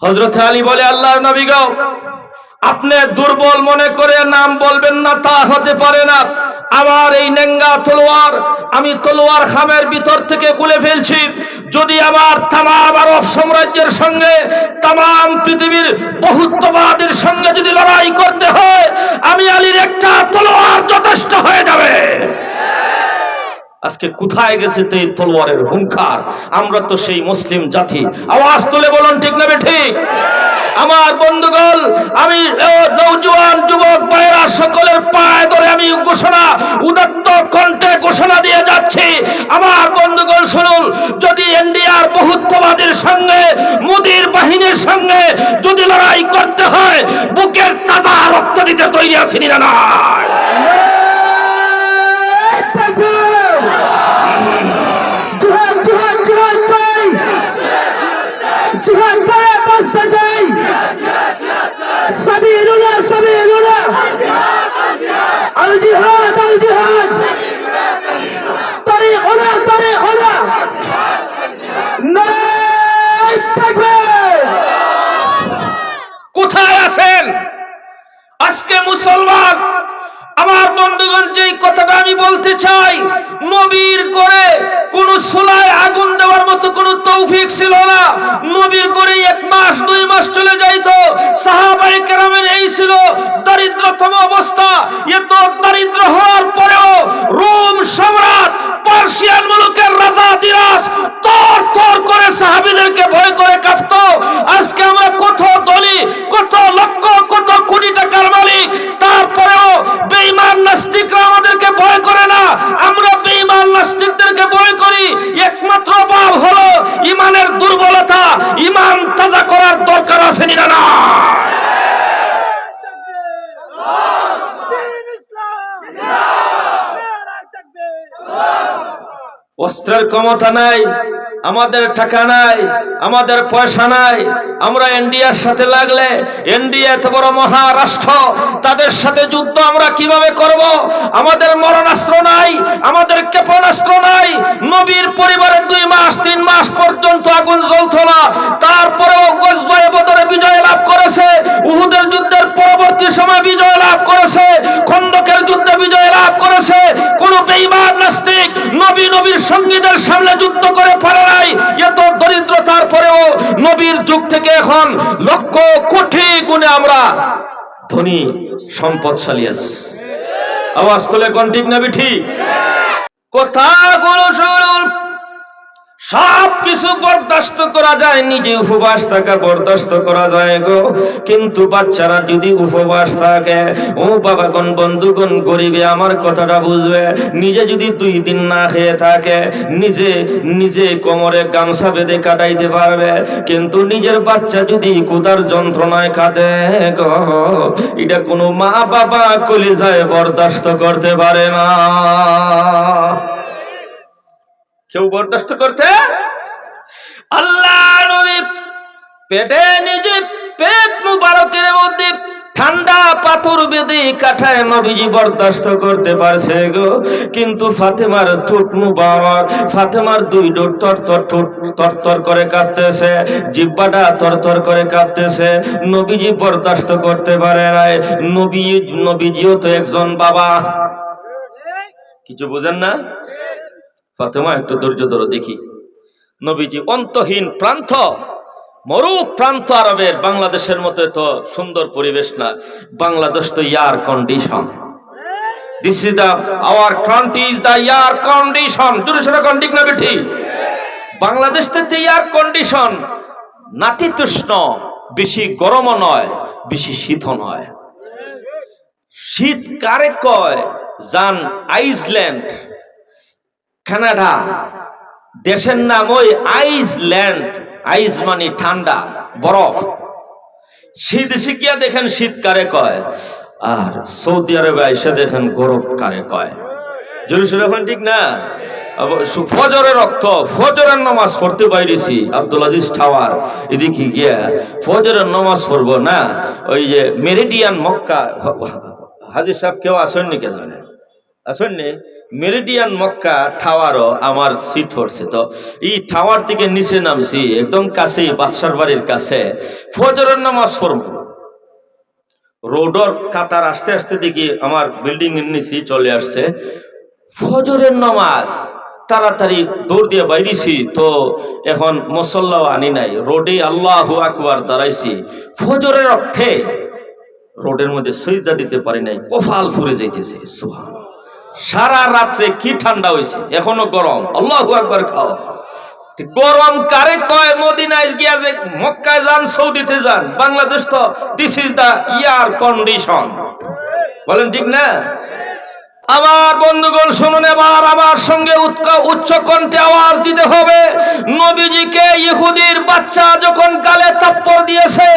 হযরত আলী বলে, আল্লাহর নবী গো, আপনি দুর্বল মনে করে নাম বলবেন না, তা হতে পারে না। আমার এই নেঙ্গা তলোয়ার আমি তলোয়ার খামের ভিতর থেকে খুলে ফেলছি। যদি আমার তাম আরব সাম্রাজ্যের সঙ্গে তাম পৃথিবীর বহুত্ববাদের সঙ্গে যদি লড়াই করতে হয়, আমি আলীর একটা তলোয়ার যথেষ্ট হয়ে যাবে। আজকে কোথায় গেছে এই তলোয়ারের হুঙ্কার? আমরা তো সেই মুসলিম জাতি। আওয়াজ তুলে বলুন ঠিক না ঠিক? আমার বন্ধুগণ, আমি নওজোয়ান যুবক ভাইয়েরা সকলের পায়ে ধরে আমি ঘোষণা, উদাত্ত কণ্ঠে ঘোষণা দিয়ে যাচ্ছি। আমার বন্ধুগণ শুনুন, যদি এনডিআর বহুত্ববাদের সঙ্গে মোদির বাহিনীর সঙ্গে যদি লড়াই করতে হয়, বুকের তাজা রক্ত দিতে তৈরি আছি না? নয় জিহাদ করে বাঁচতে চাই। সাবিলুনা সাবিলুনা আল জিহাদ আল জিহাদ তারিকুনা তারিকুনা নারায়ে তাকবীর। কোথায় আছেন আজকে মুসলমান? আমার বন্ধুগণ, যেই কথাটা আমি বলতে চাই, নবীর করে কোন চুলায় আগুন দেওয়ার মতো কোন তৌফিক ছিল না। নবীর করে 1 মাস 2 মাস চলে যাইতো। সাহাবায়ে কেরামের এই ছিল দরিদ্রতম অবস্থা। এত দরিদ্র হওয়ার পরেও রোম সম্রাট পার্সিয়ান মুলুকের রাজা দিরাস তর তর করে সাহাবীদেরকে ভয় করে কাঁপতো। আজকে আমরা কত ধনী, কত লক্ষ, কত কোটি টাকার মালিক, তারপরেও বেঈমান নাস্তিকরা আমাদেরকে ভয় করে না। আমরা বেঈমান নাস্তিকদেরকে ভয় করি। একমাত্র ভাব হলো ইমানের দুর্বলতা। ইমান তাজা করার দরকার আছে না? না অস্ত্রের ক্ষমতা নাই, আমাদের টাকা নাই, আমাদের পয়সা নাই। আমরা ইন্ডিয়ার সাথে লাগলে, ইন্ডিয়া এত বড় মহারাষ্ট্র, তাদের সাথে যুদ্ধ আমরা কিভাবে করব? আমাদের মরণাস্ত্র নাই, আমাদের ক্ষেপণাস্ত্র নাই। নবীর পরিবারের 2 মাস 3 মাস পর্যন্ত আগুন জ্বলতো না, তারপরেও গজওয়ে বদরে বিজয় লাভ করেছে। উহুদের যুদ্ধের পরবর্তী সময় বিজয় লাভ করেছে। খন্দকের যুদ্ধে বিজয় লাভ করেছে। কোন বেঈমান নাস্তিক নবীর সঙ্গীদের সামনে যুদ্ধ করে পারে নাই। এত দরিদ্রতার পরেও নবীর যুগ থেকে এখন লক্ষ কোটি গুণে আমরা ধনী সম্পদশালী আছি। আওয়াজ তুলে কোন ঠিক না ঠিক? কথাগুলো শুনুন, সব কিছু বরদাস্ত করা যায়, নিজে উপবাস থাকা বরদাস্ত করা যায় গো, কিন্তু বাচ্চারা যদি উপবাস থাকে, ও বাবাগণ বন্ধুগণ, গরিবে আমার কথাটা বুঝবে। নিজে যদি 2 দিন না খেয়ে থাকে, নিজে কোমরে গামছা বেঁধে কাটাইতে পারবে, কিন্তু নিজের বাচ্চা যদি ক্ষুধার যন্ত্রণায় কাঁদে গো, এটা কোনো মা বাবা কলিজায় বরদাস্ত করতে পারে না। কেউ বরদাস্ত করতে? আল্লাহ নবী পেটে নিজে পেট মুবারকের মধ্যে ঠান্ডা পাথর বেঁধে কাঠায় নবীজি বরদাস্ত করতে পারছে গো, কিন্তু ফাতেমার ঠোঁট মুবারক, ফাতেমার 2 ডোর তরতর করে কাঁপতেছে, জিহ্বাটা তরতর করে কাঁপতেছে। নবীজি বরদাস্ত করতে পারে নাই। নবীজিও তো একজন বাবা। কিছু বুঝেন না? ফাতেমা, একটু ধৈর্য ধরো দেখি। নবীজি অন্তহীন প্রান্ত, মরু প্রান্ত আরবের, বাংলাদেশের মতো তো সুন্দর পরিবেশ না। বাংলাদেশ তো air condition. This is the our country is the air condition. দুরুশরা কন্ডিক না বেঠি? বাংলাদেশ তো এয়ার কন্ডিশন, নাতিতুষ্ণ, বেশি গরমও নয়, বেশি শীতও নয়। শীত কারে কয়? জান আইসল্যান্ড, কানাডা দেশের নাম ওই আইসল্যান্ড। আইস মানে ঠান্ডা, বরফ। শীত শিখিয়া দেখেন শীত কারে কয়, আর সৌদি আরবে আইসা দেখেন গরম কারে কয়। জেরুজালেম ঠিক না? ফজরের রক্ত, ফজরের নামাজ পড়তে বাইরেছি আব্দুল আজিজ টাওয়ার, এদিকে গিয়া ফজরের নামাজ পড়বো না, ওই যে মেরিডিয়ান মক্কা। হাজির সাহেব কেউ আসেননি কে জানে? আসলে মেরিডিয়ান মক্কা টাওয়ারও আমার সিট পড়ছে, তো এই টাওয়ার থেকে নিচে নামছি একদম কাছে, বাদশার বাড়ির কাছে। ফজরের নামাজ পড়ব, রোডর কাতার আসতে আসতে দেখি আমার বিল্ডিং এর নিচে চলে আসছে। ফজরের নামাজ তাড়াতাড়ি দৌড় দিয়ে বাইরেছি, তো এখন মুসল্লাও আনি নাই, রোডে আল্লাহু আকবার দাঁড়াইছি। ফজরের অর্থে রোডের মধ্যে সিজদা দিতে পারি নাই, কপাল ফুরে যাইতেছে। সুবহান, সারা রাত্রে কি ঠান্ডা হয়েছে, এখনো গরম। আল্লাহু আকবার খাও। গরম কারে কয়? মদিনায় গিয়া যে মক্কায় যান, সৌদিতে যান, বাংলাদেশ তো this is the air condition, বলেন ঠিক না? আমার বন্ধুগণ শুনুন, এবার আমার সঙ্গে উচ্চ কণ্ঠে আওয়াজ দিতে হবে। নবীজিকে ইহুদির বাচ্চা যখন গালে থাপ্পড় দিয়েছে,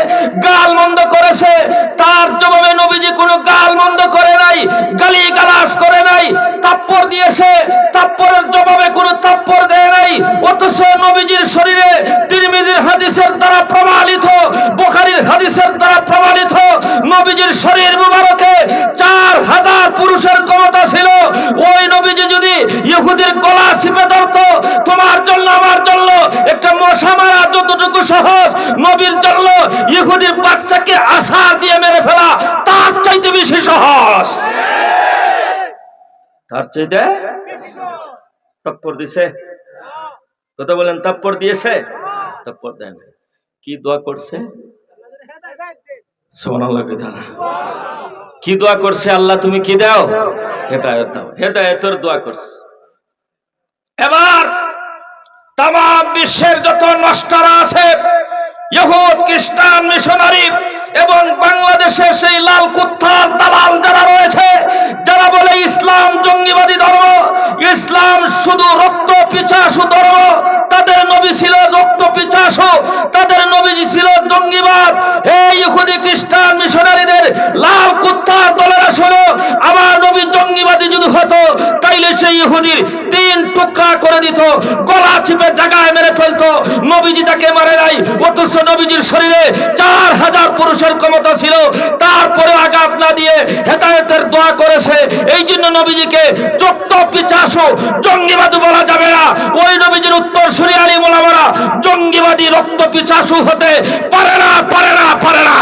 গাল মন্দ করেছে, তার জবাবে নবীজি কোনো গাল মন্দ করে নাই, গালি গালাজ করে নাই, থাপ্পড় দিয়েছে, থাপ্পড়ের জবাবে কোনো থাপ্পড় দেয় নাই। অথচ নবীজির শরীরে তিরমিজির হাদিসের দ্বারা প্রমাণিত, বুখারীর হাদিসের দ্বারা প্রমাণিত, নবীজির শরীর মুবারকে 4000 পুরুষের ক্ষমতা ছিল। ওই নবীজি যদি ইহুদির গলা চিপে ধরতো, তোমার জন্য আমার জন্য একটা মশা মারা যতটুকু সহজ, নবীর জন্য ইহুদির বাচ্চাকে আছাড় দিয়ে মেরে ফেলা তার চাইতে বেশি সহজ। তার চাইতে থাপ্পড় দিছে, কথা বলেন, থাপ্পড় দিয়েছে, থাপ্পড় দেয় না। কি দোয়া করছে? সুবহানাল্লাহ, কি দোয়া করছে? আল্লাহ তুমি কি দাও? হেদায়েত দাও। হেদায়েতের দোয়া করছে। এবার তাম বিশ্বের যত নষ্টারা আছে, ইহুদ, খ্রিস্টান, মিশনারি এবং বাংলাদেশের সেই লাল কুত্তার দালাল যারা রয়েছে, যারা বলে ইসলাম জঙ্গিবাদী ধর্ম, ইসলাম শুধু রক্ত পিপাসু ধর্ম, তাদের নবী ছিল রক্ত পিপাসু, তাদের নবীজি ছিল জঙ্গিবাদ। এই ইহুদি, খ্রিস্টান, মিশনারিদের লাল কুত্তার দলেরা শোনো, আমার নবী জঙ্গিবাদী যদি হতো তাইলে সেই ইহুদির 3 টুকরা করে দিত, গলা চিপে জায়গায় মেরে ফেলতো। নবীজি তাকে মারে নাই, অথচ নবীজির শরীরে 4000 পুরুষের ক্ষমতা ছিল, তারপরে আঘাত না দিয়ে হেদায়েতের দোয়া করেছে। এই জন্য নবীজিকে যত পিছাসু জঙ্গিবাদী বলা যাবে না। ওই নবীজির উত্তরসূরি আলিম ওলামারা জঙ্গিবাদী রক্ত পিছাসু হতে পারে না, পারে না, পারে না।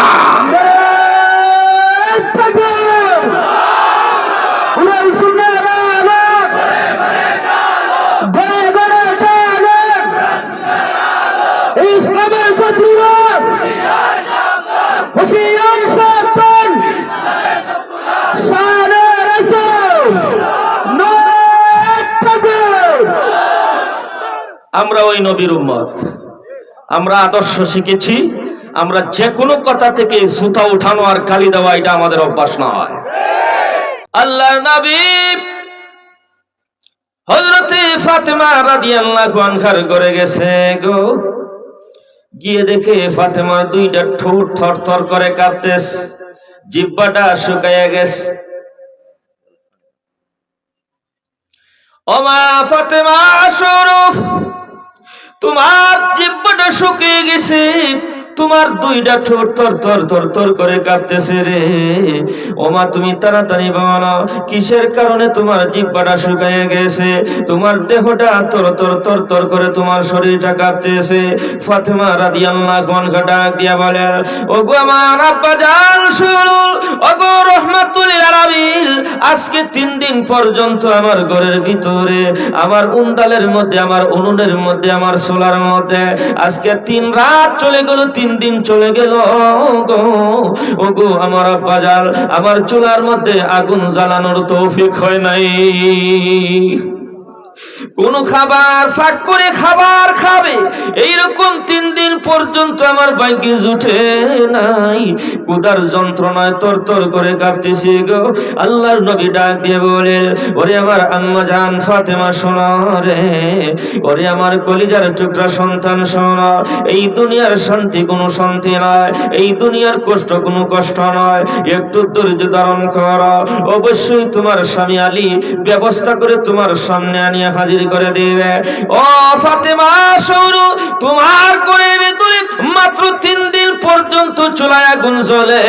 আমরা ওই নবীর উম্মত, আমরা আদর্শ শিখেছি। আমরা যে কোনো কথা থেকে জুতা উঠানো আর গালি দেওয়া, এটা আমাদের অভ্যাস নয়। আল্লাহর নবী হযরতে ফাতেমা রাদিয়াল্লাহু আনহার ঘরে গেছে গো, গিয়ে দেখে ফাতেমার 2টা ঠোঁট থরথর করে কাঁপতেছে, জিহ্বাটা শুকায়া গেছে। ও মা ফাতেমা, শুনো, তোমার জিহ্বাটা শুকিয়ে গেছে, তোমার 2টা ঠোঁট থরথর করে কাঁপতেছে রে। ও মা, তুমি তাড়াতাড়ি বলো কিসের কারণে তোমার জিহ্বাটা শুকিয়ে গেছে, তোমার দেহটা থরথর করে তোমার শরীরটা কাঁপতেছে। ফাতেমা রাদিয়াল্লাহু আনহা ডাক দিয়া বলে, ওগো আমার আব্বা জান, শুনুন, ওগো রাহমাতুল লিল আলামিন, আজকে 3 দিন পর্যন্ত আমার ঘরের ভিতরে, আমার উন্দালের মধ্যে, আমার উনুনের মধ্যে, আমার সোলার মধ্যে আজকে 3 রাত চলে গেল, 3 দিন চলে গেল গো। ওগো আমার আব্বা জান, আমার চুলার মধ্যে আগুন জ্বালানোর তৌফিক হয় নাই। কোন খাবার ফাঁক করে খাবার খাবে, এইরকম 3 দিন পর্যন্ত আমার বাইকে জুটে নাই। কুদার যন্ত্রণায় তরতর করে কাঁপতেছি গো। আল্লাহর নবী ডাক দিয়ে বলে, ওরে আমার আম্মা জান ফাতেমা, শোনো রে, ওরে আমার কলিজার টুকরা সন্তান, শোনো, এই দুনিয়ার শান্তি কোনো শান্তি নয়, এই দুনিয়ার কষ্ট কোনো কষ্ট নয়, একটু ধৈর্য ধারণ করো, অবশ্যই তোমার স্বামী আলী ব্যবস্থা করে তোমার সামনে আনিয়ে হাজির করে দিবে। ও ফাতেমা, শুনো, তোমার ঘরের ভিতরে মাত্র 3 দিন পর্যন্ত পর্যন্ত চুলায় আগুন জ্বলে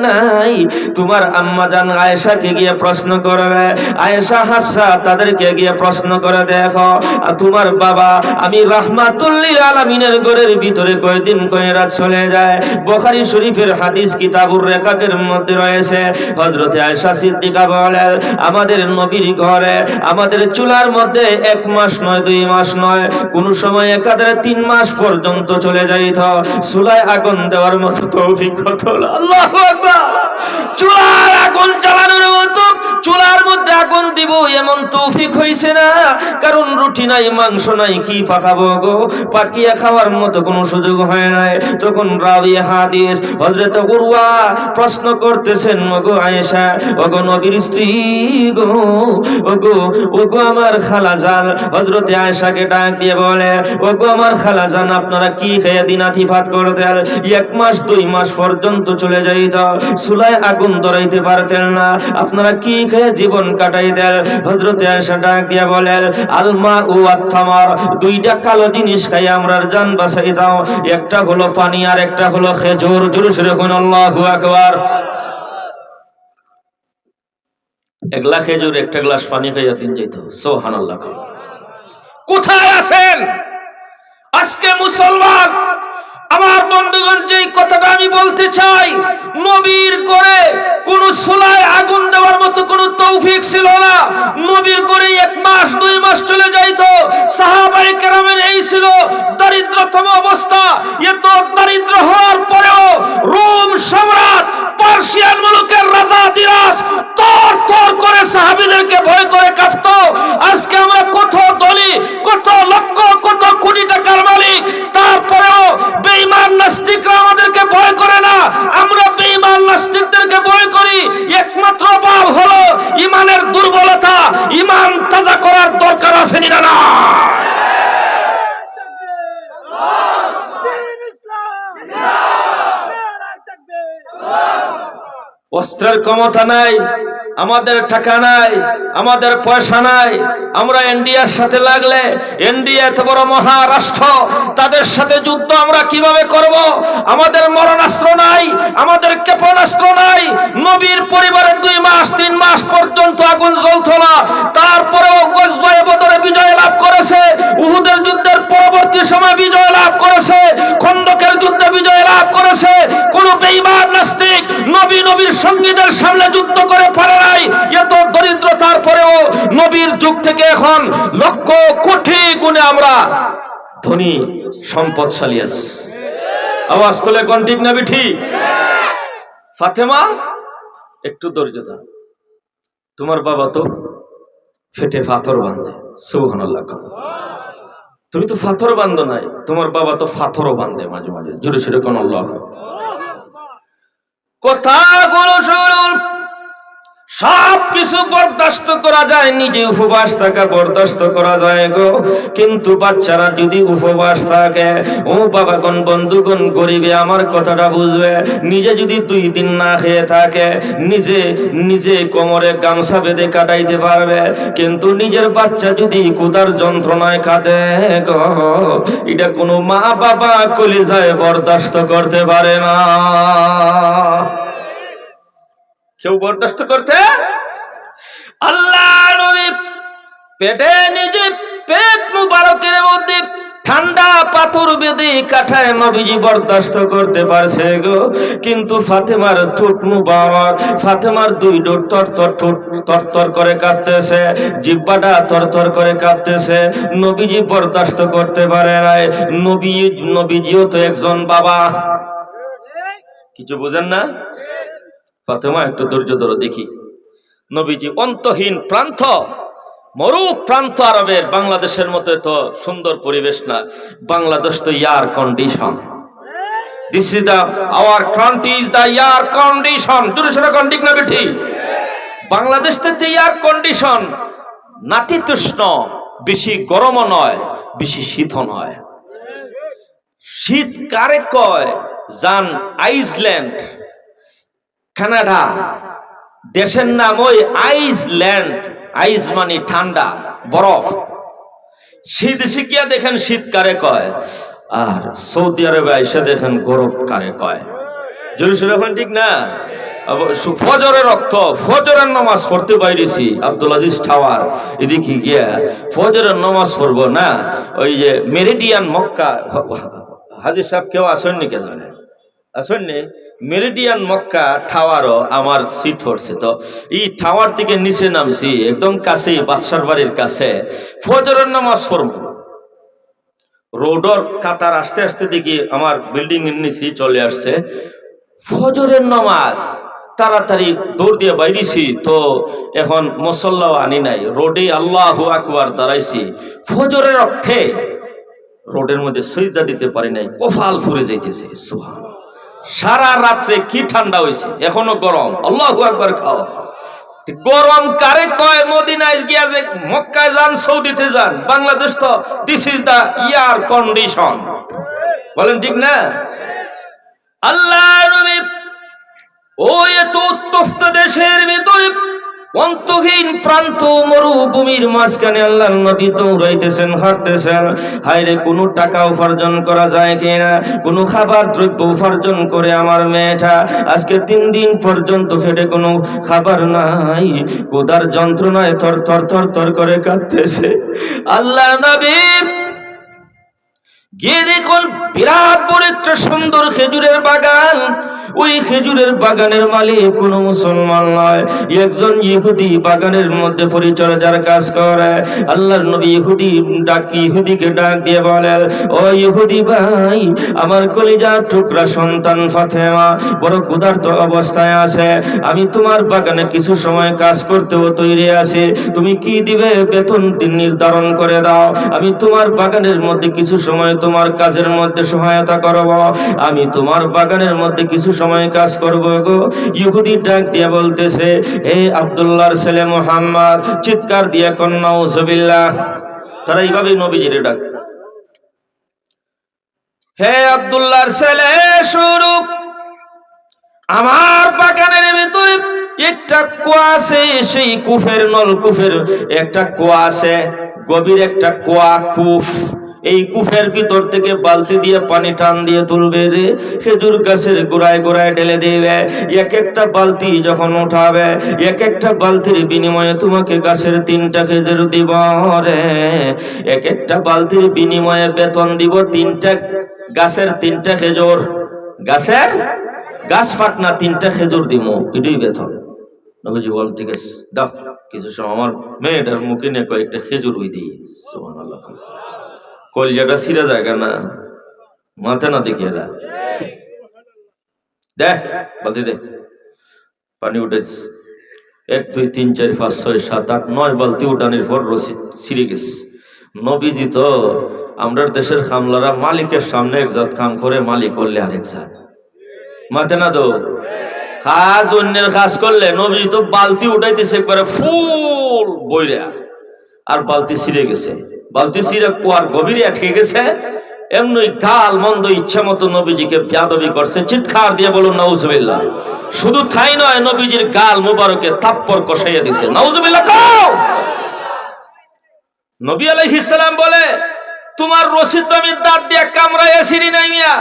নাই। তোমার আম্মা জান আয়েশাকে গিয়ে প্রশ্ন করবে, আয়েশা হাফসা তাদেরকে গিয়ে প্রশ্ন করে দেখো, আর তোমার বাবা আমি রাহমাতুল লিল আলামিনের ঘরের ভিতরে কয়দিন কয়রা চলে যায়। বুখারী শরীফের হাদিস কিতাবুর রিকাকের মধ্যে রয়েছে, হযরত আয়েশা সিদ্দিকা বলেন, আমাদের নবীর ঘরে আমাদের চুলার মধ্যে 1 মাস নয় 2 মাস নয়, কোন সময় একাধারে 3 মাস পর্যন্ত চলে যাইত, চুলায় আগুন দেওয়ার মতো তৌফিক হতো না। আল্লাহু আকবার। চুলার আগুন জ্বালানোর মতো, চুলার মধ্যে আগুন দিব এমন তৌফিক হইছে না, কারণ রুটি নাই মাংস নাই, কি পাকাবো গো, পাকিয়ে খাওয়ার মতো কোনো সুযোগ হয় নাই। তখন রাবি হাদিস হযরত উরওয়া প্রশ্ন করতেছেন, ওগো আয়েশা, ওগো নবীর স্ত্রী গো, ওগো আমার খালাজান। হযরত আয়েশাকে ডাক দিয়ে বলে, ওগো আমার খালাজান, আপনারা কি খেয়ে দিন আতিফাত করতেন? 1 মাস 2 মাস পর্যন্ত চলে যাইত, চুলায় আগুন ধরাইতে পারতেন না, আপনারা কি খেয়ে জীবন কাটাইতেন? হযরত আয়েশা ডাক দিয়ে বলেন, আলমা ও আত্তামার, 2টা কালো জিনিস খাই আমরা জান বাঁচাই দাও, একটা হলো পানি আর একটা হলো খেজুর। জোরে সরে বলুন আল্লাহু আকবার। 1 গ্লাস খেজুর 1টা গ্লাস পানি খাইয়া দিন যাইত। সুবহানাল্লাহ। কোথায় আছেন আজকে মুসলমান? আমার বন্ধুগণ, যেই কথাটা আমি বলতে চাই, নবীর করে কোন চুলায় আগুন দেওয়ার মতো কোন তৌফিক ছিল না। নবীর করে 1 মাস 2 মাস চলে যাইত। সাহাবায়ে কেরামের এই ছিল দরিদ্রতম অবস্থা। এত দরিদ্র হওয়ার পরেও রোম সম্রাট পার্সিয়ান মুলুকের রাজা দিরাস তর তর করে সাহাবীদেরকে ভয় করে কাঁপত। আজকে আমরা কত ধনী, কত লক্ষ, কত কোটি টাকার মালিক, তারপরেও বেঈমান নাস্তিকরা আমাদেরকে ভয় করে না, আমরা বেঈমান নাস্তিকদেরকে ভয় করি। একমাত্র ভাব হলো ঈমানের দুর্বলতা। ঈমান তাজা করার দরকার আছে না? না, অস্ত্রের ক্ষমতা নাই, আমাদের টাকা নাই, আমাদের পয়সা নাই, আমরা ইন্ডিয়ার সাথে লাগলে, ইন্ডিয়া এত বড় মহারাষ্ট্র, তাদের সাথে যুদ্ধ আমরা কিভাবে করব? আমাদের মরণাস্ত্র নাই, আমাদের ক্ষেপণাস্ত্র নাই। নবীর পরিবারে 2 মাস 3 মাস পর্যন্ত আগুন জ্বলত না, তারপরেও গজওয়ে বদরে বিজয় লাভ করেছে, উহুদের যুদ্ধের পরবর্তী সময় বিজয় লাভ করেছে, খন্দকের যুদ্ধে বিজয় লাভ করেছে। কোন বেঈমান নাস্তিক নবীর সঙ্গীদের সামনে যুদ্ধ করে পারে নাই। এত দরিদ্রতার পরেও নবীর যুগ থেকে এখন লক্ষ কোটি গুণে আমরা ধনী সম্পদশালী আছি। আওয়াজ তুলে কোন ঠিক না ঠিক? ফাতেমা, একটু ধৈর্য ধরো, তোমার বাবা তো ফেটে পাথর বাঁধে। সুবহানাল্লাহ। তুমি তো পাথর বাঁধো নাই, তোমার বাবা তো পাথরও বাঁধে মাঝে মাঝে। জোরে সোরে কোন আল্লাহ। কথাগুলো শুনুন, সব কিছু বরদাস্ত করা যায়, নিজে উপবাস থাকা বরদাস্ত করা যায় গো, কিন্তু বাচ্চারা যদি উপবাস থাকে, ও বাবাগণ বন্ধুগণ, গরিবে আমার কথাটা বুঝবে, নিজে যদি 2 দিন না খেয়ে থাকে, নিজে কোমরে গামছা বেঁধে কাটাইতে পারবে, কিন্তু নিজের বাচ্চা যদি ক্ষুধার যন্ত্রণায় কাঁদে গো, এটা কোনো মা বাবা কলিজায় বরদাস্ত করতে পারে না। কেউ বরদাস্ত করতে? আল্লাহ নবী পেটে নিজে পেট মুবারকের মধ্যে ঠান্ডা পাথর বেঁধে কাঠায় নবীজি বরদাস্ত করতে পারছে গো, কিন্তু ফাতেমার ঠোঁট মুবারক, ফাতেমার 2 ডোর তরতর করে কাঁপতেছে, জিহ্বাটা তরতর করে কাঁপতেছে, নবীজি বরদাস্ত করতে পারে নাই। নবীজিও তো একজন বাবা, কিছু বুঝেন না? ফাতেমা, একটু ধৈর্য ধরো দেখি। নবীজি অন্তহীন প্রান্ত, মরু প্রান্ত আরবের, বাংলাদেশের মতো তো সুন্দর পরিবেশ না। বাংলাদেশ তো air condition. This is the our country is the air condition. জোরে সোরে কোন ঠিক না বেঠি? বাংলাদেশ তো এয়ার কন্ডিশন, নাতিতুষ্ণ, বেশি গরমও নয়, বেশি শীতও নয়। শীত কারে কয়? জান আইসল্যান্ড, কানাডা, দেশের নাম ওই আইসল্যান্ড। আইস মানে ঠান্ডা, বরফ। সেই দেশে গিয়া দেখেন শীত কারে কয়, আর সৌদি আরবে এসে দেখেন গরম কারে কয়। জোরে এখন ঠিক না? ফজরের রক্ত, ফজরের নামাজ পড়তে বাইরেছি আব্দুল আজিজ টাওয়ার এদিকে গিয়া ফজরের নামাজ পড়বো না, ওই যে মেরিডিয়ান মক্কা, হাজির সাহেব কেউ আসেননি, কে জানে আসেননি? মেরিডিয়ান মক্কা টাওয়ারও আমার সিট পড়ছে, তো এই টাওয়ার থেকে নিচে নামছি একদম কাছে, বাদশার বাড়ির কাছে, ফজরের নামাজ পড়বো। রোডর কাতার আসতে আসতে দেখি আমার বিল্ডিং এর নিচে চলে আসছে ফজরের নামাজ। তাড়াতাড়ি দৌড় দিয়ে বাইরেছি, তো এখন মুসল্লাও আনি নাই, রোডে আল্লাহু আকবার দাঁড়াইছি, ফজরের অর্থে রোডের মধ্যে সিজদা দিতে পারি নাই, কপাল পুড়ে যাইতেছে। সুবহানাল্লাহ, সারা রাত্রে কি ঠান্ডা হয়েছে, এখনো গরম। আল্লাহু আকবার খাও। গরম কারে কয়? মদিনায় গিয়া যে মক্কায় যান, সৌদিতে যান, বাংলাদেশ তো this is the air condition, বলেন ঠিক না? আল্লাহ নবী ওই এত উত্তপ্ত দেশের ভিতরে অন্তহীন প্রান্ত মরুভূমির মাঝখানে আল্লাহর নবী দৌড়াইতেছেন, হাঁটতেছেন। হায়রে, কোনো টাকা উপার্জন করা যায় কিনা, কোনো খাবার দ্রব্য উপার্জন করে আমার মেয়েটা আজকে 3 দিন পর্যন্ত পেটে কোনো খাবার নাই, ক্ষুধার যন্ত্রণায় থর থর থর থর করে কাঁদতেছে। আল্লাহ নবী গিয়ে দেখুন বিরাট বড় একটা সুন্দর খেজুরের বাগান। ওই খেজুরের বাগানের মালিক কোনো মুসলমান নয়, একজন ইহুদি বাগানের মধ্যে পরিচর্যার কাজ করে। আল্লাহর নবী ইহুদিকে ডাক দিয়ে বলেন, ও ইহুদি ভাই, আমার কলিজার টুকরা সন্তান ফাতেমা বড় ক্ষুধার্ত অবস্থায় আছে, আমি তোমার বাগানে কিছু সময় কাজ করতেও তৈরি আছি, তুমি কি দিবে বেতন নির্ধারণ করে দাও, আমি তোমার বাগানের মধ্যে কিছু সময় তোমার কাজের মধ্যে সহায়তা করব, আমি তোমার বাগানের মধ্যে কিছু সময় কাজ করব গো। ইহুদি ডাক দিয়ে বলতেছে, হে আব্দুল্লাহর ছেলে মুহাম্মদ, চিৎকার দিয়ে কোন নাউজুবিল্লাহ। তারা এইভাবে নবীজির ডাক, হে আব্দুল্লাহর ছেলে, শুরু আমার বাগানের ভিতরে একটা কুয়া আছে, সেই কুফের নলকুফের একটা কুয়া আছে, গভীর একটা কুয়া, কূপ। এই কূপের ভিতর থেকে বালতি দিয়ে পানি টান দিয়ে তুলবে রে, খেজুর গাছের গোড়ায় গোড়ায় ঢেলে দিবে। এক একটা বালতি যখন উঠাবে, এক একটা বালতির বিনিময়ে তোমাকে গাছের 3টা খেজুর দিব রে, এক একটা বালতির বিনিময়ে বেতন দিব 3টা গাছের 3টা খেজুর, গাছের গাছ ফাটনা 3টা খেজুর দিব, এটাই বেতন। নবীজি বল, ঠিক আছে দাও, কিছু সময় আমার মেয়েটার মুখে নিয়ে কয়েকটা খেজুর ওই দিই। সুবহানাল্লাহ, কলজাটা ছিঁড়া জায়গা না, মাথা না দেখে এরা দেখ, বলতে দে, পানি উঠেছে 1 2 3 4 5 6 7 8 9 বালতি উঠানোর পর রশি ছিঁড়ে গেছে। নবীজি তো আমরা দেশের খামলারা মালিকের সামনে এক জাত কাম করে, মালিক করলে আরেক জাত, মাথা না তো কাজ অন্যের কাজ করলে। নবী তো বালতি উঠাইতেছে একবারে ফুল বইরা, আর বালতি ছিঁড়ে গেছে, বালতি ছিঁড়ে কুয়ার গভীরে আটকে গেছে। এমনি গাল মন্দ ইচ্ছা মতো নবীজিকে বেয়াদবি করছে, চিৎকার দিয়ে বলুন নাউজুবিল্লাহ। শুধু ঠাই নয়, নবীজির গাল মুবারকে থাপ্পড় কষাইয়া দিছে, নাউজুবিল্লাহ। নবী আলাইহিস সালাম বলে, তোমার রশি তো আমি দাঁত দিয়ে কামড়াইয়াছিনি নাই মিয়া,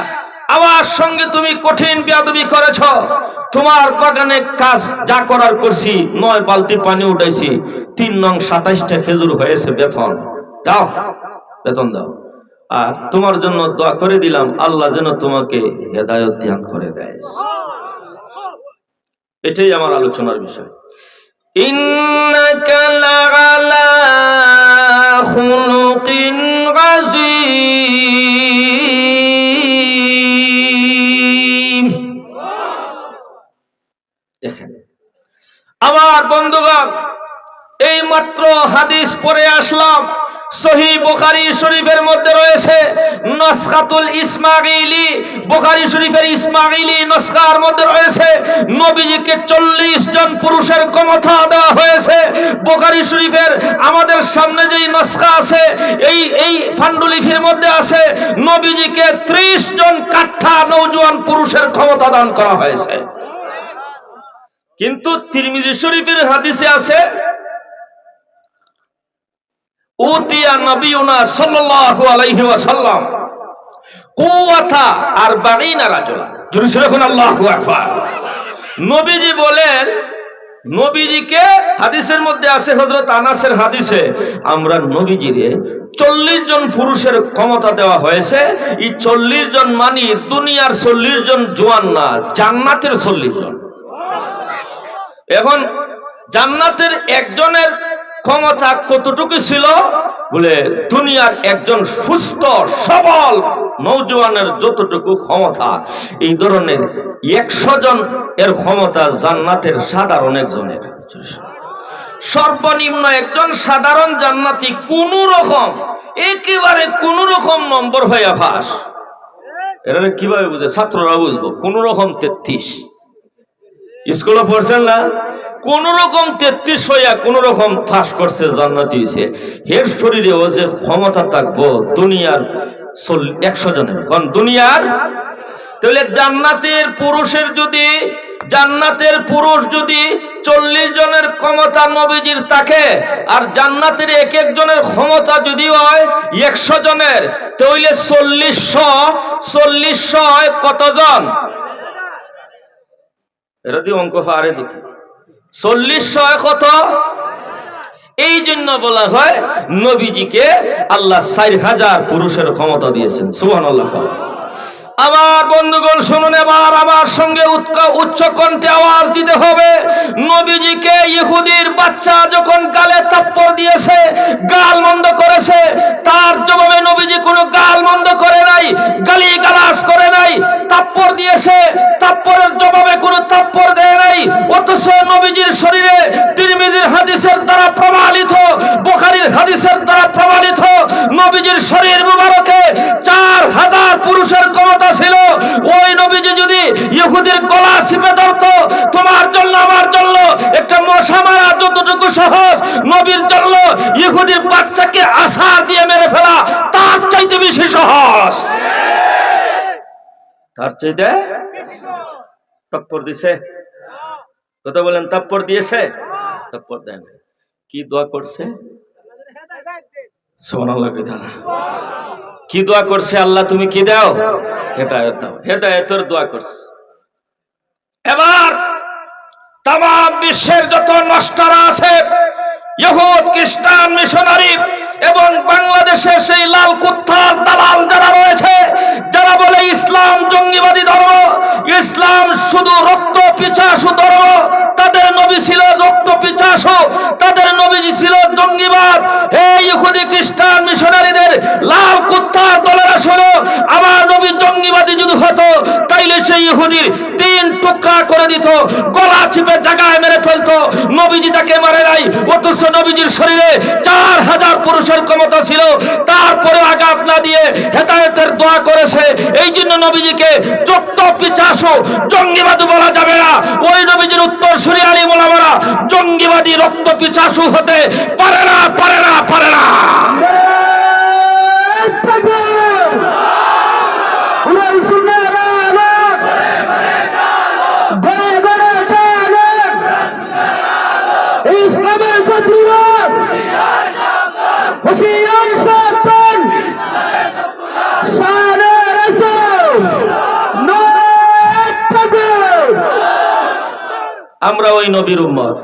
আমার সঙ্গে তুমি কঠিন বেয়াদবি করেছ। তোমার বাগানে কাজ যা করার করছি, 9 বালতি পানি উঠাইছি, 3 নং 27টা খেজুর হয়েছে, বেতন দাও, বেতন দাও। আর তোমার জন্য দোয়া করে দিলাম, আল্লাহ যেন তোমাকে হেদায়েত দান করে দেয়। এটাই আমার আলোচনার বিষয়। ইন্নাকা লাআলা খুলুকিন আযীম। দেখেন আমার বন্ধুগণ, এই মাত্র হাদিস পড়ে আসলাম, সহিহ বুখারী শরীফের মধ্যে রয়েছে নসখাতুল ইসমাঈলি, বুখারী শরীফের ইসমাঈলি নসখার মধ্যে রয়েছে নবীজিকে 40 জন পুরুষের ক্ষমতা দেওয়া হয়েছে। বুখারী শরীফের আমাদের সামনে যেই নসখা আছে, এই পান্ডুলিপির মধ্যে আছে নবীজিকে 30 জন কাঠা নওজোয়ান পুরুষের ক্ষমতা দান করা হয়েছে। কিন্তু তিরমিজি শরীফের হাদিসে আছে, উতিয়া নবিয়ুনা সাল্লাল্লাহু আলাইহি ওয়াসাল্লাম কুওয়াতা 40 রাজুলা, জোরে সরে বলুন আল্লাহু আকবার। নবীজি বলেন, নবীজিকে হাদিসের মধ্যে আছে, হযরত আনাসের হাদিসে, আমরা নবীজিরে 40 জন পুরুষের ক্ষমতা দেওয়া হয়েছে। এই 40 জন মানে দুনিয়ার 40 জন জওয়ান না, জান্নাতের 40 জন। এখন জান্নাতের একজনের ক্ষমতা কতটুকু ছিল বলে, দুনিয়ার একজন সুস্থ সবল নওজওয়ানের যতটুকু ক্ষমতা, এই ধরনের 100 জন এর ক্ষমতা জান্নাতের সাধারণ একজনের। সর্বনিম্ন একজন সাধারণ জান্নাতি কোন রকম, একেবারে কোন রকম নম্বর হইয়া পাস। এরা কিভাবে বুঝে? ছাত্ররা বুঝবো। কোন রকম 33 স্কুলে পড়ছেন না, কোন রকম 33 হইয়া কোন রকম পাস করছে, জান্নাতি হইছে। এর শরীরে ও যে ক্ষমতা থাকবো দুনিয়ার 100 জনের। কোন দুনিয়ার? তাহলে জান্নাতের পুরুষ যদি 40 জনের ক্ষমতা নবীজির থাকে, আর জান্নাতের এক একজনের ক্ষমতা যদি হয় 100 জনের, তাহলে 40 কতজন? এরা দিয়ে অঙ্ক পারে দেখি। 40 কত? এই জন্য বলা হয় নবীজিকে আল্লাহ 4000 পুরুষের ক্ষমতা দিয়েছেন। সুবহানাল্লাহ। আমার বন্ধুগণ শুনুন, এবার আমার সঙ্গে উচ্চ কণ্ঠে আওয়াজ দিতে হবে। নবীজিকে ইহুদির বাচ্চা যখন গালে থাপ্পড় দিয়েছে, গাল মন্দ করেছে, তার জবাবে নবীজি কোনো গাল মন্দ করে নাই, গালিগালাজ করে নাই, থাপ্পড় দিয়েছে, থাপ্পড়ের জবাবে কোনো থাপ্পড় দেয় নাই। অথচ নবীজির শরীরে তিরমিজির হাদিসের দ্বারা প্রমাণিত, বুখারীর হাদিসের দ্বারা প্রমাণিত, নবীজির শরীর মুবারকে 4000 পুরুষের ক্ষমতা ছিল। ওই নবীজি যদি ইহুদির গলা চিপে ধরতো, তোমার জন্য আমার জন্য একটা মশা মারা যতটুকু সহজ, নবীর জন্য ইহুদির বাচ্চাকে আশা দিয়ে মেরে ফেলা তার চাইতে বেশি সহজ। তার চাইতে থাপ্পড় দিছে। কথা বলেন, থাপ্পড় দিয়েছে? থাপ্পড় দেন। কি দোয়া করছে? সুবহানাল্লাহ। কি দোয়া করছে? আল্লাহ তুমি কি দাও? হেদায়েত দাও। হেদায়েতের দোয়া করছে। এবার তাম বিশ্বের যত নষ্টারা আছে, ইহুদ, খ্রিস্টান, মিশনারি এবং বাংলাদেশে সেই লাল কুত্তার দালাল যারা রয়েছে, যারা বলে ইসলাম জঙ্গিবাদী ধর্ম, ইসলাম শুধু রক্ত পিপাসু ধর্ম, তাদের নবী ছিল রক্ত পিপাসু, তাদের নবীজি ছিল জঙ্গিবাদ। এই ইহুদি, খ্রিস্টান, মিশনারিদের লাল কুত্তার দলেরা শোনো, আমার নবী জঙ্গিবাদী যদি হতো, তাইলে সেই ইহুদির 3 টুকরা করে দিত, গলা চিপে জায়গায় মেরে ফেলতো। নবীজি তাকে মারে নাই, অথচ নবীজির শরীরে 4000 পুরুষের ক্ষমতা ছিল, তারপরে আঘাত না দিয়ে হেদায়েতের দোয়া করেছে। এই জন্য নবীজিকে যত পিপাসু জঙ্গিবাদী বলা যাবে না। ওই নবীজির উত্তরসূরি আলিম ওলামারা জঙ্গিবাদী রক্ত পিপাসু হতে পারে না, পারে না, পারে না। আমরা ওই নবীর উম্মত,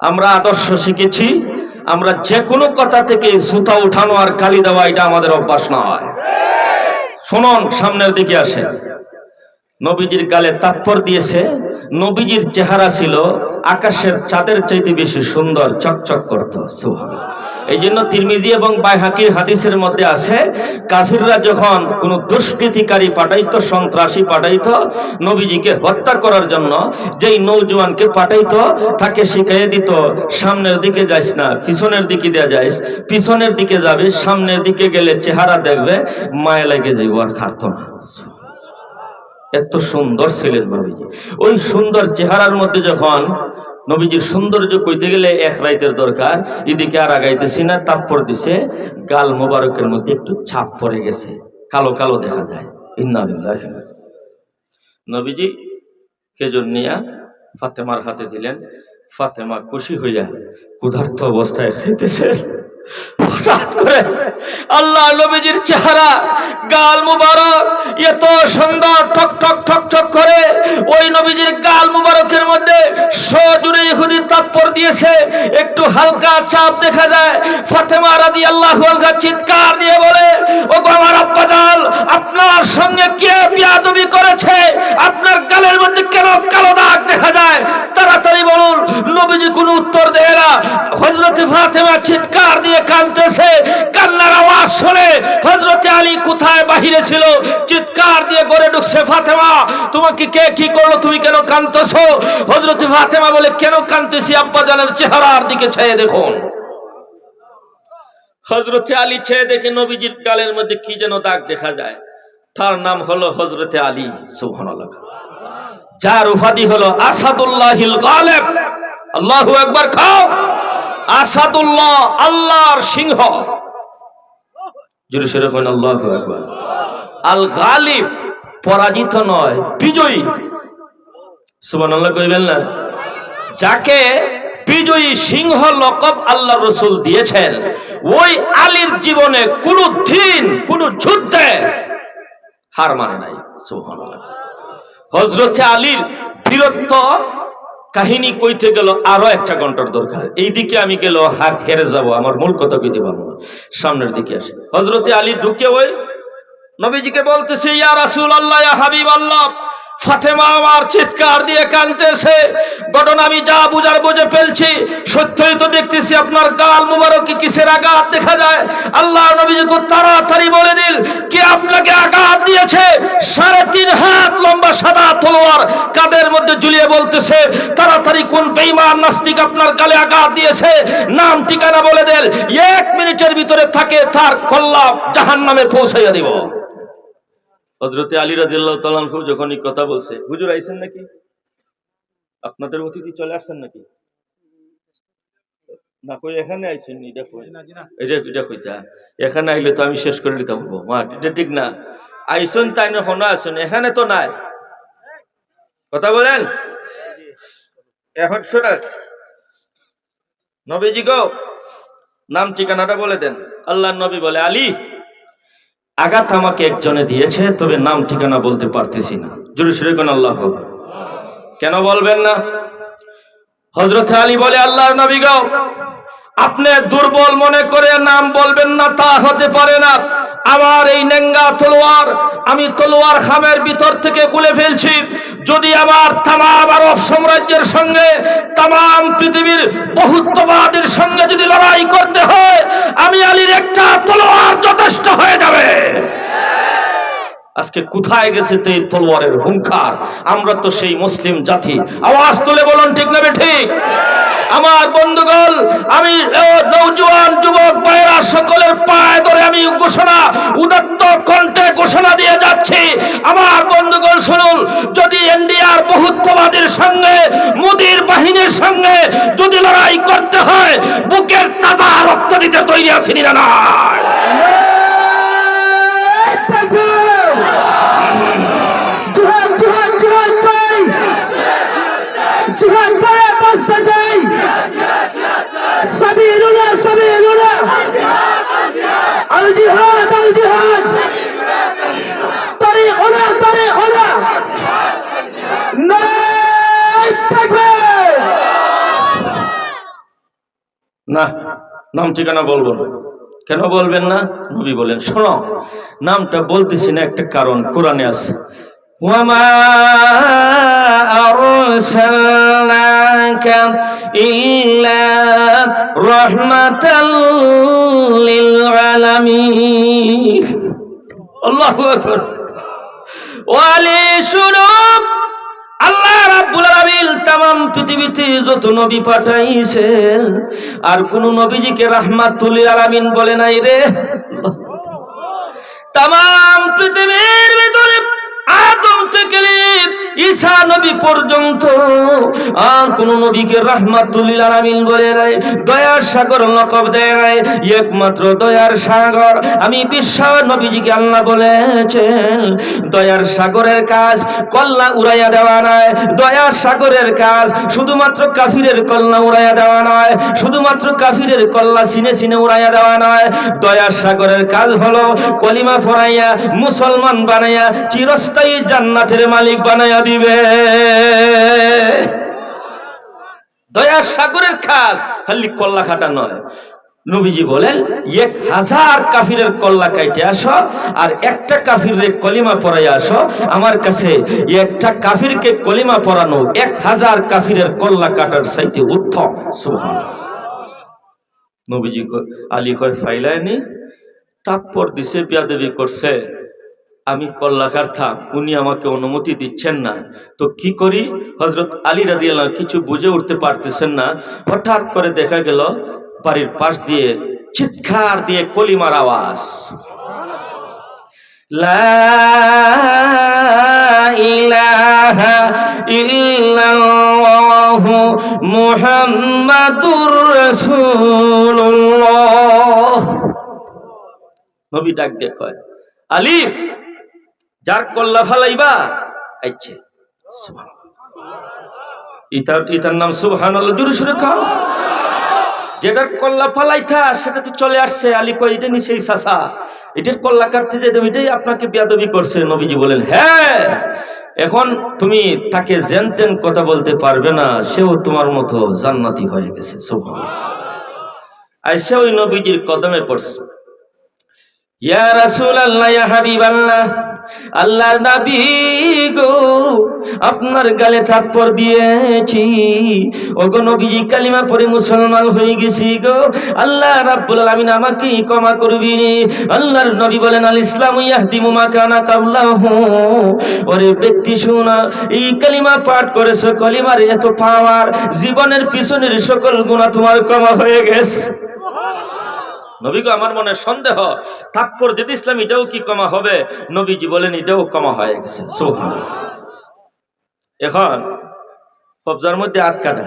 আমরা আদর্শ শিখেছি। আমরা যে কোনো কথা থেকে জুতা উঠানো আর গালি দেওয়া, এটা আমাদের অভ্যাস না হয়। শুনুন, সামনের দিকে আসে। নবীজির গালে থাপ্পড় দিয়েছে। নবীজির চেহারা ছিল আকাশের চাঁদের চাইতে বেশি সুন্দর, চকচক করত। সুবহানাল্লাহ। এই জন্য তিরমিজি এবং বাইহাকির হাদিসের মধ্যে আছে, কাফিররা যখন কোন দুষ্কৃতিকারী পাঠাইতো, সন্ত্রাসী পাঠাইতো নবীজিকে হত্যা করার জন্য, যেই নওজওয়ানকে পাঠাইতো তাকে শিখিয়ে দিত, সামনের দিকে যাইস না, পিছনের দিকে দিয়ে যাইস, পিছনের দিকে যাবে, সামনের দিকে গেলে চেহারা দেখবে, মায়া লেগে যাইব, আর খারতো না। এত সুন্দর ছিলেন নবীজি। ওই সুন্দর চেহারার মধ্যে যখন নবীজির সৌন্দর্য কইতে গেলে 1 রাইতের দরকার, এদিকে আর আগাইতেছি না, থাপ্পড় দিছে, গাল মোবারকের মধ্যে একটু ছাপ পড়ে গেছে, কালো কালো দেখা যায়। ইন্না লিল্লাহি। নবীজি খেজুর নিয়া ফাতেমার হাতে দিলেন। ফাতেমা খুশি হইয়া ক্ষুধার্ত অবস্থায় খাইতেছে। হঠাৎ করে আল্লাহ নবীজির চেহারা, গাল মুবারক এত সুন্দর ঠক ঠক ঠক ঠক করে, ওই নবীজির গাল মুবারকের মধ্যে সজুরে ইহুদি তাপ্পর দিয়েছে, একটু হালকা চাপ দেখা যায়। ফাতেমা রাদিয়াল্লাহু আনহা চিৎকার দিয়ে বলে, ওগো আমার আব্বাজান, আপনার সঙ্গে কে বিয়াদবি করেছে? আপনার গালের মধ্যে কেন কালো দাগ দেখা যায়? তাড়াতাড়ি বলুন। নবীজি কোনো উত্তর দেয় না। হযরতে ফাতেমা চিৎকার দিয়ে কাঁদতেছে। কান্নার আওয়াজ শুনে হযরতে আলী কোথায় বাহিরে ছিল, চিৎকার দিয়ে ঘরে ঢুকছে। ফাতেমা, তোমাকে কে কি করলো? তুমি কেন কাঁদতেছো? হযরতে ফাতেমা বলে, কেন কাঁদতেছি? আব্বাজানের চেহারার দিকে চেয়ে দেখুন। হযরতে আলী চেয়ে দেখে নবীজির গালের মধ্যে কি যেন দাগ দেখা যায়। তার নাম হলো হযরতে আলী, সুবহানাল্লাহ, যার উপাধি হলো আসাদুল্লাহিল গালিব। আল্লাহু আকবার। খাও। আসাদুল্লাহ, আল্লাহর সিংহ। জোরে সোরে বলেন আল্লাহু আকবার। আল গালিব, পরাজিত নয়, বিজয়ী। সুবহানাল্লাহ কইবেন না? যাকে বিজয়ী সিংহ লকব আল্লাহ রাসূল দিয়েছেন, ওই আলীর জীবনে কোনো দিন কোনো যুদ্ধে হার মানে নাই। সুবহানাল্লাহ। হযরতে আলীর বীরত্ব কাহিনী কইতে গেল আরো একটা ঘন্টার দরকার। এইদিকে আমি গেল হেরে যাব, আমার মূল কথা কইতে পারবো না। সামনের দিকে আসে। হযরতে আলী ঢুকে ওই নবীজিকে বলতেছে, ইয়া রাসূলুল্লাহ, ইয়া হাবিবাল্লাহ। ফাতেমা আমার চিৎকার দিয়ে কাঁদতেছে। ঘটনা আমি যা বুঝার বুঝে ফেলছি। সত্যই তো দেখতেছি আপনার গাল মুবারকে কিসের আঘাত দেখা যায়। আল্লাহ নবীজিকে তাড়াতাড়ি বলে দিল, কে আপনাকে আঘাত দিয়েছে? 3.5 হাত লম্বা সাদা তলোয়ার কাঁধের মধ্যে ঝুলিয়ে বলতেছে, তাড়াতাড়ি কোন বেঈমান নাস্তিক আপনার গালে আঘাত দিয়েছে, নাম ঠিকানা বলে দেন। 1 মিনিটের ভিতরে থাকে তার কল্লা জাহান্নামে পৌঁছাইয়া দিব। হযরতে আলী রাদিয়াল্লাহু তাআলা আনহু যখন এই কথা বলছে, হুজুর আইছেন নাকি? আপনাদের অতিথি চলে আসছেন নাকি? না, কই এখানে আইছেন? এটা কই? এটা কইতা এখানে আইলে তো আমি শেষ করে দিতাম। মা, এটা ঠিক না। আইছেন তাই না, হনা আছেন, এখানে তো নাই। কথা বলেন। এখন শোনা, নবীজি গো, নাম ঠিকানাটা বলে দেন। আল্লাহর নবী বলে, আলী, আঘাত আমাকে একজনে দিয়েছে, তবে নাম ঠিকানা বলতে পারতেছি না। জোরে সোরে কোন আল্লাহু আকবার। কেন বলবেন না? হযরতে আলী বলে, আল্লাহর নবী গো, আপনি দুর্বল মনে করে নাম বলবেন না, তা হতে পারে না। আমার এই নেঙ্গা তলোয়ার, আমি তলোয়ার খামের ভিতর থেকে খুলে ফেলছি। যদি আমার তাম আরব সাম্রাজ্যের সঙ্গে, তাম পৃথিবীর বহুত্ববাদের সঙ্গে যদি লড়াই করতে হয়, আমি আলীর একটা তলোয়ার যথেষ্ট হয়ে যাবে। আজকে কোথায় গেছে এই তলোয়ারের হুঙ্কার? আমরা তো সেই মুসলিম জাতি। আওয়াজ তুলে বলুন, ঠিক না ঠিক? আমার বন্ধুগণ, আমি নওজোয়ান যুবক ভাইয়েরা সকলের পায়ে ধরে আমি ঘোষণা, উদাত্ত কণ্ঠে ঘোষণা দিয়ে যাচ্ছি। আমার বন্ধুগণ শুনুন, যদি ইন্ডিয়ার বহুত্ববাদের সঙ্গে, মোদির বাহিনীর সঙ্গে যদি লড়াই করতে হয়, বুকের তাজা রক্ত দিতে তৈরি আছি না? না, জিহাদ করে বাঁচতে চাই। সাবিলুনা সাবিলুনা, আল জিহাদ আল জিহাদ, তারিকুনা তারিকুনা, নারায়ে তাকবীর। না, নাম ঠিকানা বলবো না। কেন বলবেন না? নবী বলেন, শোনো, নামটা বলতেছি না, একটা কারণ কোরআনে আছে। ওয়ামা আরসালনাকা ইল্লা রাহমাতাল লিল আলামিন। আল্লাহু আকবার। ওয়ালি শুনো, আল্লাহ রাব্বুল আলামিন तमाम পৃথিবীতে যত নবী পাঠাইছেন, আর কোন নবীজিকে রাহমাতুল লিল আলামিন বলে নাই রে। तमाम পৃথিবীর ভিতরে আদম থেকে ঈসা নবী পর্যন্ত আর কোন নবীকে রাহমাতুল লিল আলামিন বলে নাই, দয়ার সাগর লকব দেয় নাই। একমাত্র দয়ার সাগর আমি বিশ্ব নবীজিকে আল্লাহ বলেছেন দয়ার সাগরের কাজ কল্লা উড়াইয়া দেওয়া নয়, দয়ার সাগরের কাজ শুধুমাত্র কাফিরের কল্লা উড়াইয়া দেওয়া নয়, শুধুমাত্র কাফিরের কল্লা সিনে সিনে উড়াইয়া দেওয়া নয়। দয়ার সাগরের কাজ হলো কলিমা পড়াইয়া মুসলমান বানাইয়া চিরস্থায়ী জান্নাতের মালিক বানাইয়া দিবে। দয়ার সাগরের কাজ খালি কল্লা কাটা নয়। নবীজি বলেন 1000 কাফিরের কল্লা কাইটে আসো আর একটা কাফিরের কলিমা পড়াইয়া আসো, আমার কাছে একটা কাফিরকে কলিমা পড়ানো 1000 কাফিরের কল্লা কাটার চাইতে উত্তম। সুবহানাল্লাহ। নবীজি আলী কয় ফাইলায়নি, তারপর দিছে বিয়াদবি করছে, আমি কল্লা কাটতাম, উনি আমাকে অনুমতি দিচ্ছেন না, তো কি করি? হযরত আলী রাদিয়াল্লাহু আনহু কিছু বুঝে উঠতে পারতেছেন না। হঠাৎ করে দেখা গেল বাড়ির পাশ দিয়ে চিৎকার দিয়ে কলিমার আওয়াজ, লা ইলাহা ইল্লাল্লাহু মুহাম্মাদুর রাসূলুল্লাহ। নবী ডাক দিয়ে কয়, আলী যার কল্লা ফালাইবা আইছে। ইতার নাম সুবহানাল্লাহ, জোরে সুরে খাও। যেটার কল্লা ফালাইতা সেটা তো চলে আসছে। আলী কয় এটা নিচেই চাচা, এটার কল্লা কাটতে যেতে এটাই আপনাকে বেয়াদবি করছে। নবীজি বলেন হ্যাঁ, এখন তুমি তাকে জেনতেন কথা বলতে পারবে না, সেও তোমার মতো জান্নাতি হয়ে গেছে। সুবহানাল্লাহ। আয়েশা ওই নবীজির কদমে পড়ছে, ইয়া রাসূলুল্লাহ, ইয়া হাবিবাল্লাহ, আল্লাহর নবী গো, আপনার গালে থাপ্পড় দিয়েছি, ওগো নবীজি কালিমা পড়ে মুসলমান হয়ে গেছি গো, আল্লাহ রাব্বুল আলামিন আমাকে ক্ষমা করবি। আল্লাহর নবী বলেন আল ইসলামু ইয়াহদিমু মা কানা কাবলাহু। ওরে ব্যক্তি শোনা, এই কালিমা পাঠ করেছো, কালিমার এত পাওয়ার, জীবনের পিছনের সকল গুনাহ তোমার ক্ষমা হয়ে গেছে। নবী গো, আমার মনে সন্দেহ, থাপ্পড় দিতে ইসলাম এটাও কি ক্ষমা হবে? নবীজি বলেন এটাও ক্ষমা হয়ে গেছে। সুবহানাল্লাহ। এখন কবজার মধ্যে হাত কাটা,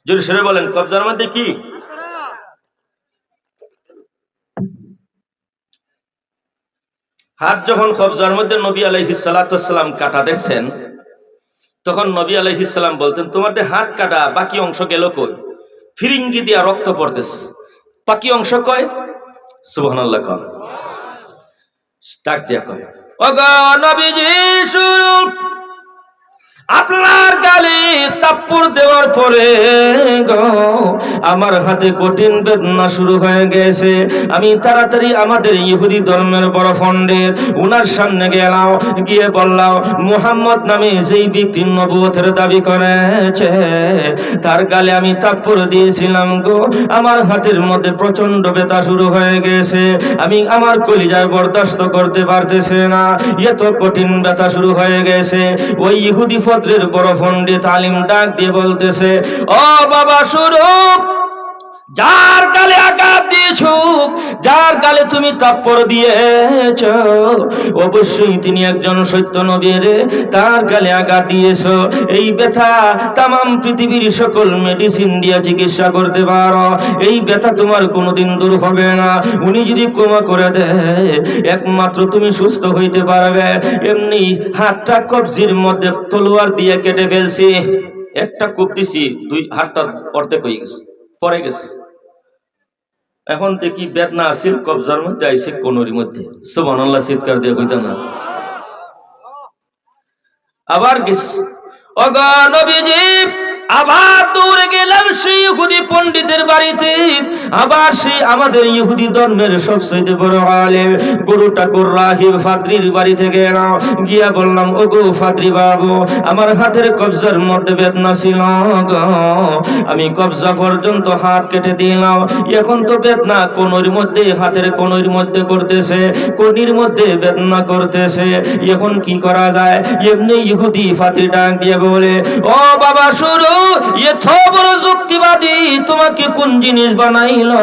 জোরে সরে বলেন কবজার মধ্যে কি? হাত যখন কবজার মধ্যে নবী আলাইহিস সালাতু ওয়াস সালাম কাটা দেখছেন, তখন নবী আলাইহিস সালাম বলতেন তোমাদের হাত কাটা, বাকি অংশ গেল কই? ফিরিঙ্গি দিয়া রক্ত পড়তেছে, বাকি অংশ কয়? সুবহানাল্লাহ। কয় ডাক দিয়া কয়, ওগো নবীজি শুরু, আপনার গালে থাপ্পড় দেওয়ার পরে গো আমার হাতে কঠিন বেদনা শুরু হয়ে গেছে। আমি তাড়াতাড়ি আমাদের ইহুদি ধর্মের বড় পণ্ডিত উনার সামনে গেলাম, গিয়ে বললাম মুহাম্মদ নামে যেই ব্যক্তি নবুয়তের দাবি করেছে তার গালে আমি থাপ্পড় দিয়েছিলাম গো, আমার হাতের মধ্যে প্রচন্ড ব্যথা শুরু হয়ে গেছে, আমি আমার কলিজায় বরদাস্ত করতে পারতেছে না, এত কঠিন ব্যথা শুরু হয়ে গেছে। ওই ইহুদি পত্রের বড় পণ্ডিত আলিম ডাক দিয়ে বলতেছে, ও বাবা স্বরূপ, যার গালে আঘাত দিয়েছো, যার গালে তুমি থাপ্পড় দিয়েছ, অবশ্যই তিনি একজন সত্য নবী রে, তার গালে আঘাত দিয়েছো। এই ব্যথা তামাম পৃথিবীর সকল মেডিসিন দিয়ে চিকিৎসা করতে পারো, এই ব্যথা তোমার কোনোদিন দূর হবে না। উনি যদি ক্ষমা করে দেয় একমাত্র তুমি সুস্থ হইতে পারবে। এমনি হাতটা কবজির মধ্যে তলোয়ার দিয়ে কেটে ফেলছি, একটা কূপ দিছি, দুই হাতটা অর্ধেক হয়ে গেছে, পরে গেছে। এখন দেখি বেদনা আসিল কবজার মধ্যে, আইসে কোনরির মধ্যে। সুবহানাল্লাহ, চিৎকার দিয়ে কইতাম না। আবার গেছে, ওগো নবীজি, আবার দৌড়ে গেলাম সেই ইহুদি পণ্ডিতের বাড়িতে, আবার সেই আমাদের ইহুদি ধর্মের সবচেয়ে বড় আলেম গুরু ঠাকুর রাহিব ফাদরির বাড়িতে গেলাম, গিয়া বললাম ওগো ফাদরি বাবু, আমার হাতের কবজার মধ্যে বেদনা ছিল গো, আমি কবজা পর্যন্ত হাত কেটে দিলাম, এখন তো বেদনা কোনর মধ্যে, হাতের কোনর মধ্যে করতেছে, কোনির মধ্যে বেদনা করতেছে, এখন কি করা যায়? এমনি ইহুদি ফাদরি ডাক দিয়ে বলে, ও বাবা শুরু, এত বড় যুক্তিবাদী তোমাকে কোন জিনিস বানাইলো?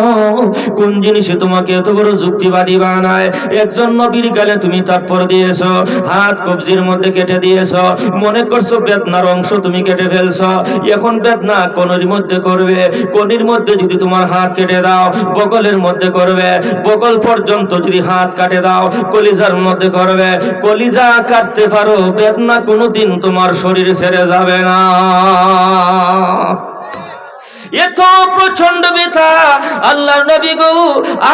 কোন জিনিসে তোমাকে এত বড় যুক্তিবাদী বানায়? একজন নবীর গালে তুমি থাপ্পড় দিয়েছো, হাত কবজির মধ্যে কেটে দিয়েছো, মনে করছো বেদনার অংশ তুমি কেটে ফেলছো। এখন বেদনা কোনের মধ্যে করবে, কোনের মধ্যে যদি তোমার হাত কেটে দাও বগলের মধ্যে করবে, বগল পর্যন্ত যদি হাত কাটে দাও কলিজার মধ্যে করবে। কলিজা কাটতে পারো, বেদনা কোনোদিন তোমার শরীর ছেড়ে যাবে না। এত প্রচন্ড ব্যথা আল্লাহর নবী গো,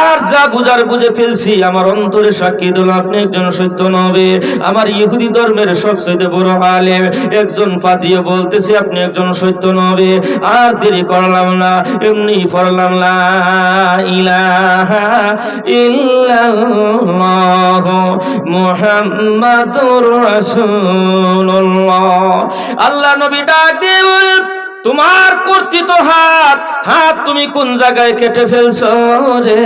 আর যা বুঝার বুঝে ফেলছি। আমার অন্তরে সাক্ষী দিল আপনি একজন সত্য নবী, আমার ইহুদি ধর্মের সবচেয়ে বড় আলেম। একজন পাদ্রী বলতেছে আপনি একজন সত্য নবী। আর দেরি করলাম না, এমনি পড়লাম লা ইলাহা ইল্লাল্লাহ মুহাম্মাদুর রাসূলুল্লাহ। আল্লাহ নবী ডাক দিয়ে বলেন, তোমার কর্তৃত হাত তুমি কোন জায়গায় কেটে ফেলছো রে?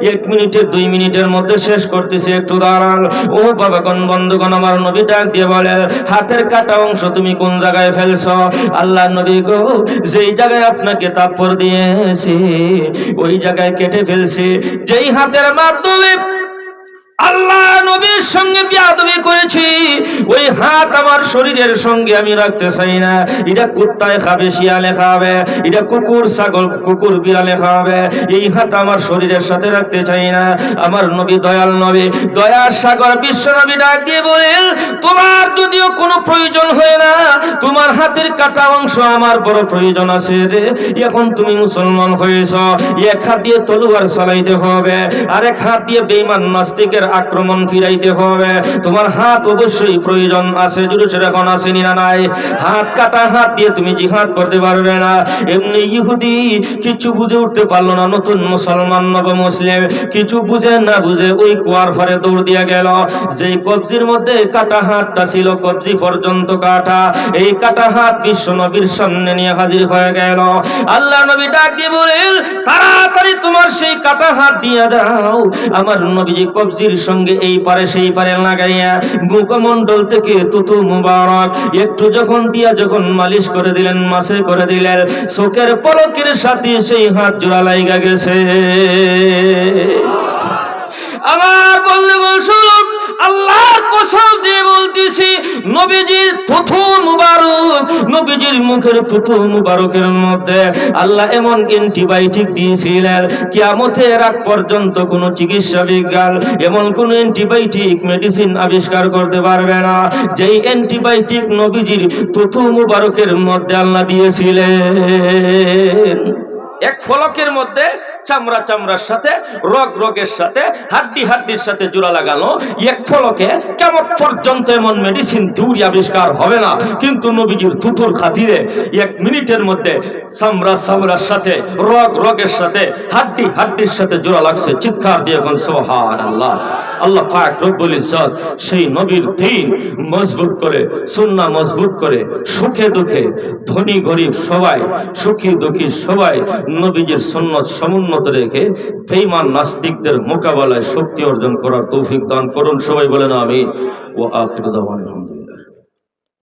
1 মিনিটের 2 মিনিটের মধ্যে শেষ করতেছি, একটু দাঁড়ান। ও বাবাগণ, বন্ধুগণ, আমার নবী ডাক দিয়ে বলে, হাতের কাটা অংশ তুমি কোন জায়গায় ফেলছো? আল্লাহ নবী গো, যেই জায়গায় আপনাকে থাপ্পড় দিয়েছি ওই জায়গায় কেটে ফেলছি। যেই হাতের মাধ্যমে আল্লাহ নবীর সঙ্গে বিয়াদবি করেছি, ওই হাত আমার শরীরের সঙ্গে আমি রাখতে চাই না। এটা কুত্তায় খাবে, শিয়ালে খাবে, এটা কুকুর ছাগল কুকুর বিড়ালে খাবে। এই হাত আমার শরীরের সাথে রাখতে চাই না। আমার নবী দয়াল নবী, দয়ার সাগর বিশ্ব নবী ডাক দিয়ে বলেন, তোমার যদিও কোনো প্রয়োজন হয় না, তোমার হাতের কাটা অংশ আমার বড় প্রয়োজন আছে রে। এখন তুমি মুসলমান হয়েছ, এক হাত দিয়ে তলোয়ার চালাইতে হবে, আরেক হাত দিয়ে বেঈমান নাস্তিকের আক্রমণ ফিরাইতে হবে। তোমার হাত অবশ্যই প্রয়োজন আছে, জুড়ে এখন আসেনি না নাই? হাত কাটা হাত দিয়ে তুমি জিহাদ করতে পারবে না। এমনি ইহুদি কিছু বুঝে উঠতে পারলো না, নতুন মুসলমান নব মুসলিম কিছু বুঝে না বুঝে ওই কুয়ার ফারে দৌড় দিয়ে গেল। যেই কবজির মধ্যে কাটা হাতটা ছিল, কবজি পর্যন্ত কাটা, এই কাটা হাত বিশ্ব নবীর সামনে নিয়ে হাজির হয়ে গেল। আল্লাহ নবী ডাক দিয়ে বলেন, তাড়াতাড়ি তোমার সেই কাটা হাত দিয়ে দাও। আমার নবীজি কবজির সঙ্গে এই পারে সেই পারে লাগাইয়া মুখমণ্ডল থেকে তুতু মুবারক একটু যখন দিয়া যখন মালিশ করে দিলেন, মাসে করে দিলেন, চোখের পলকের সাথে সেই হাত জোড়া লাইগা গেছে। আমার বন্ধুগণ শুনুন, আল্লাহর কসম দিয়ে বলতেছি, নবীজির থুথু মুবারক, নবীজির মুখের থুথু মুবারকের মধ্যে আল্লাহ এমন অ্যান্টিবায়োটিক দিয়েছিলেন, কিয়ামতের আগ পর্যন্ত কোনো চিকিৎসা বিজ্ঞান এমন কোন অ্যান্টিবায়োটিক মেডিসিন আবিষ্কার করতে পারবে না, যেই অ্যান্টিবায়োটিক নবীজির থুথু মুবারকের মধ্যে আল্লাহ দিয়েছিলেন। এক ফলকের মধ্যে চামড়া চামড়ার সাথে, রগ রগের সাথে, হাড্ডি হাড্ডির সাথে জোড়া লাগানো। এক ফলকে কেমন পর্যন্ত এমন মেডিসিন থিওরি আবিষ্কার হবে না, কিন্তু নবীজির থুথুর খাতিরে 1 মিনিটের মধ্যে চামড়া চামড়ার সাথে, রগ রগের সাথে, হাড্ডি হাড্ডির সাথে জোড়া লাগছে। চিৎকার দিয়ে এখন সুবহানাল্লাহ। আল্লাহ পাক রব্বুল ইজ্জত সেই নবীর দ্বীন মজবুত করে, সুন্নাহ মজবুত করে, সুখে দুঃখে ধনী গরিব সবাই, সুখী দুঃখী সবাই নবীজির সুন্নাত সমুন্নত রেখে বেঈমান নাস্তিকদের মোকাবেলায় শক্তি অর্জন করার তৌফিক দান করুন। সবাই বলেন আমিন। ওয়া আখিরু দাওয়ানা।